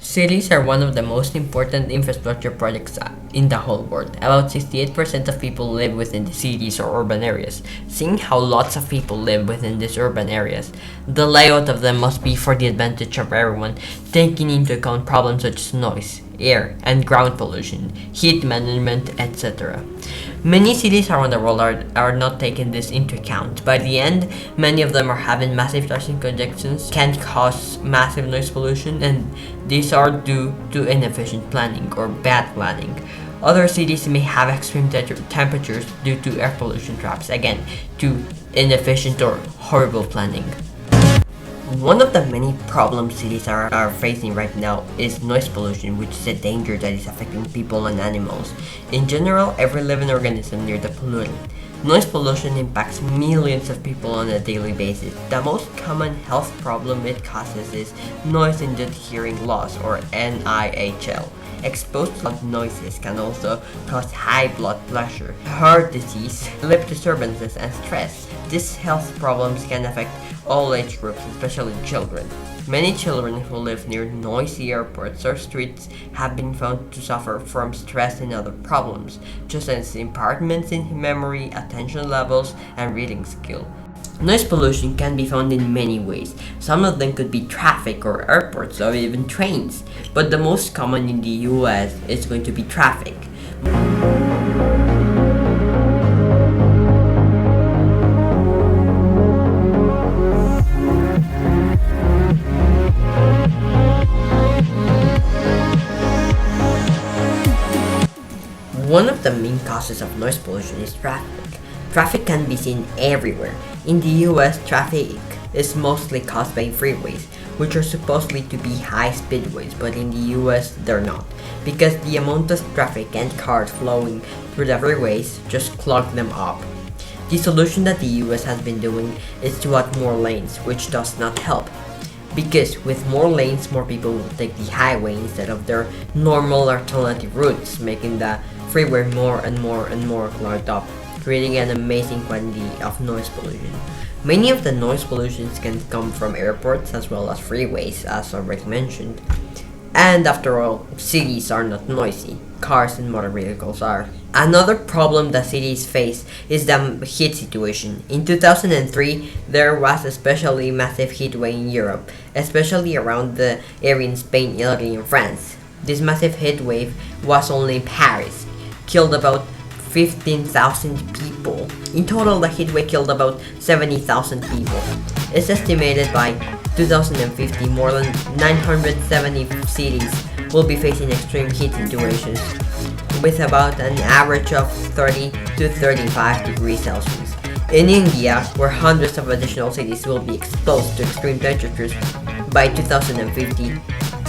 Cities are one of the most important infrastructure projects in the whole world. About 68% of people live within the cities or urban areas. Seeing how lots of people live within these urban areas, the layout of them must be for the advantage of everyone, taking into account problems such as noise, air and ground pollution, heat management, etc. Many cities around the world are not taking this into account. By the end, many of them are having massive traffic congestions, can cause massive noise pollution, and these are due to inefficient planning or bad planning. Other cities may have extreme temperatures due to air pollution traps, again, to inefficient or horrible planning. One of the many problems cities are facing right now is noise pollution, which is a danger that is affecting people and animals. In general, every living organism near the pollutant. Noise pollution impacts millions of people on a daily basis. The most common health problem it causes is noise-induced hearing loss, or NIHL. Exposed loud noises can also cause high blood pressure, heart disease, sleep disturbances, and stress. These health problems can affect all age groups, especially children. Many children who live near noisy airports or streets have been found to suffer from stress and other problems, such as impairments in memory, attention levels, and reading skill. Noise pollution can be found in many ways. Some of them could be traffic or airports or even trains, but the most common in the US is going to be traffic. One of the main causes of noise pollution is traffic. Traffic can be seen everywhere. In the US, traffic is mostly caused by freeways, which are supposedly to be high speedways, but in the US they're not, because the amount of traffic and cars flowing through the freeways just clog them up. The solution that the US has been doing is to add more lanes, which does not help. Because with more lanes, more people will take the highway instead of their normal alternative routes, making the freeway more and more clogged up, creating an amazing quantity of noise pollution. Many of the noise pollutions can come from airports as well as freeways, as already mentioned. And after all, cities are not noisy. Cars and motor vehicles are. Another problem that cities face is the heat situation. In 2003, there was especially massive heat wave in Europe, especially around the area in Spain, Italy, and France. This massive heat wave was only in Paris, killed about 15,000 people. In total, the heat wave killed about 70,000 people. It's estimated by 2050 more than 970 cities will be facing extreme heat situations, with about an average of 30 to 35 degrees Celsius. In India, where hundreds of additional cities will be exposed to extreme temperatures by 2050,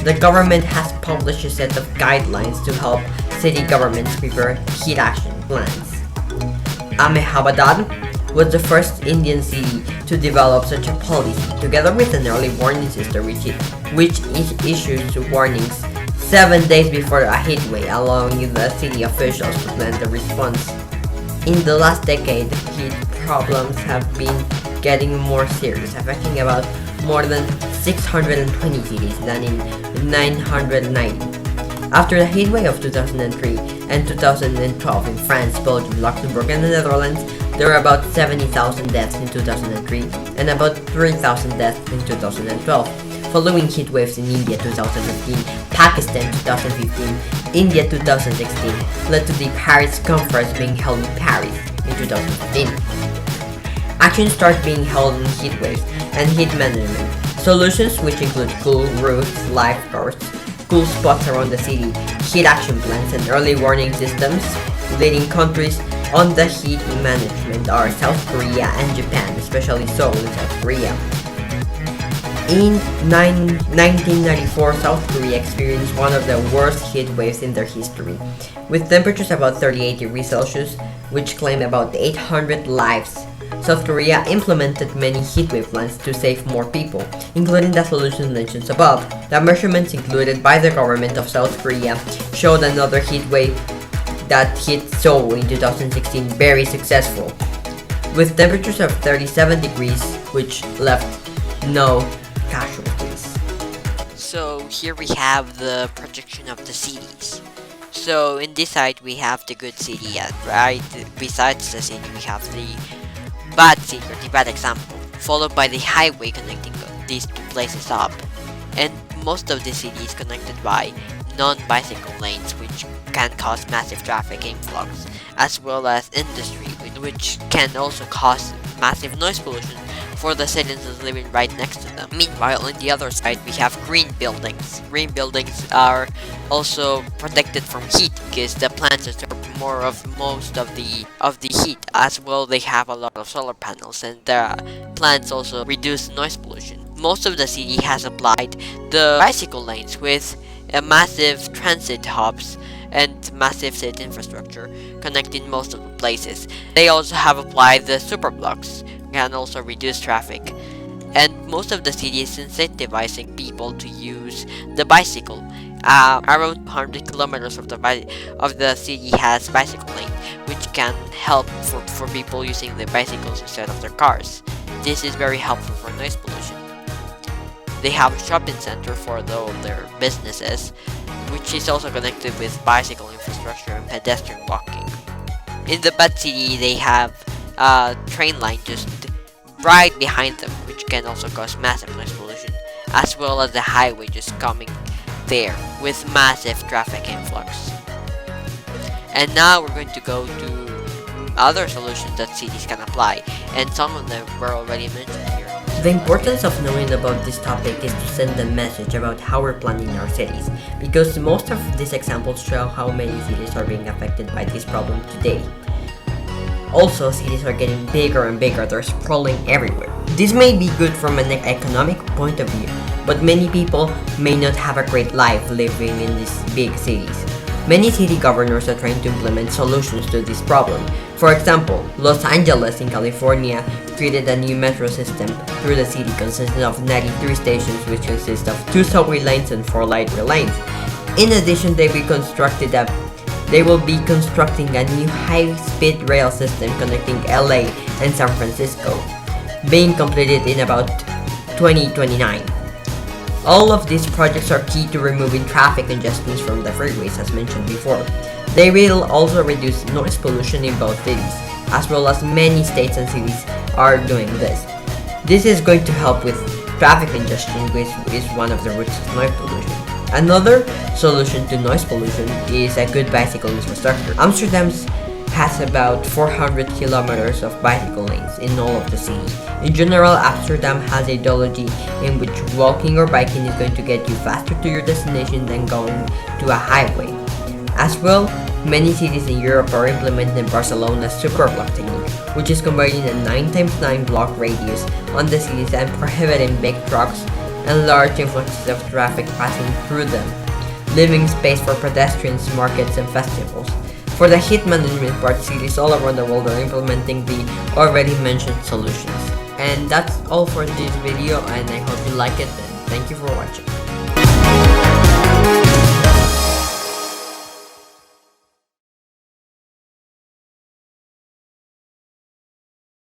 the government has published a set of guidelines to help city governments prepare heat action plans. Ahmedabad was the first Indian city to develop such a policy, together with an early warning system which issues warnings 7 days before a heat wave, allowing the city officials to plan the response. In the last decade, heat problems have been getting more serious, affecting about more than 620 cities than in 990. After the heatwave of 2003 and 2012 in France, Belgium, Luxembourg, and the Netherlands, there were about 70,000 deaths in 2003 and about 3,000 deaths in 2012. Following heat waves in India 2015, Pakistan 2015, India 2016 led to the Paris Conference being held in Paris in 2015. Actions start being held on heat waves and heat management. Solutions which include cool roofs, lifeguards, cool spots around the city, heat action plans, and early warning systems. Leading countries on the heat management are South Korea and Japan, especially Seoul in South Korea. In 1994, South Korea experienced one of the worst heat waves in their history, with temperatures about 38 degrees Celsius, which claimed about 800 lives. South Korea implemented many heatwave plans to save more people, including the solutions mentioned above. The measurements included by the government of South Korea showed another heatwave that hit Seoul in 2016 very successful, with temperatures of 37 degrees, which left no casualties. So here we have the projection of the cities. So in this side we have the good city, and right besides the city we have the bad city or the bad example, followed by the highway connecting these two places up. And most of the city is connected by non-bicycle lanes, which can cause massive traffic influx, as well as industry, which can also cause massive noise pollution for the citizens living right next to them. Meanwhile, on the other side, we have green buildings. Green buildings are also protected from heat because the plants absorb most of the heat. As well, they have a lot of solar panels, and the plants also reduce noise pollution. Most of the city has applied the bicycle lanes with a massive transit hubs and massive city infrastructure connecting most of the places. They also have applied the superblocks, can also reduce traffic. And most of the city is incentivizing people to use the bicycle. Around 100 kilometers of the city has bicycle lane, which can help for people using the bicycles instead of their cars. This is very helpful for noise pollution. They have a shopping center for all their businesses, which is also connected with bicycle infrastructure and pedestrian walking. In the bad city, they have a train line just right behind them, which can also cause massive noise pollution, as well as the highway just coming there with massive traffic influx. And now we're going to go to other solutions that cities can apply, and some of them were already mentioned here. The importance of knowing about this topic is to send a message about how we're planning our cities, because most of these examples show how many cities are being affected by this problem today. Also, cities are getting bigger and bigger, they're sprawling everywhere. This may be good from an economic point of view, but many people may not have a great life living in these big cities. Many city governors are trying to implement solutions to this problem. For example, Los Angeles in California created a new metro system through the city consisting of 93 stations, which consist of 2 subway lanes and 4 light rail lanes. In addition, they will be constructing a new high-speed rail system connecting LA and San Francisco, being completed in about 2029. All of these projects are key to removing traffic congestions from the freeways as mentioned before. They will also reduce noise pollution in both cities, as well as many states and cities are doing this. This is going to help with traffic congestion, which is one of the roots of noise pollution. Another solution to noise pollution is a good bicycle infrastructure. Amsterdam has about 400 kilometers of bicycle lanes in all of the city. In general, Amsterdam has a ideology in which walking or biking is going to get you faster to your destination than going to a highway. As well, many cities in Europe are implementing Barcelona's superblock technique, which is combining a 9x9 block radius on the cities and prohibiting big trucks and large influxes of traffic passing through them, leaving space for pedestrians, markets, and festivals. For the heat management part, cities all around the world are implementing the already mentioned solutions. And that's all for this video, and I hope you like it, and thank you for watching.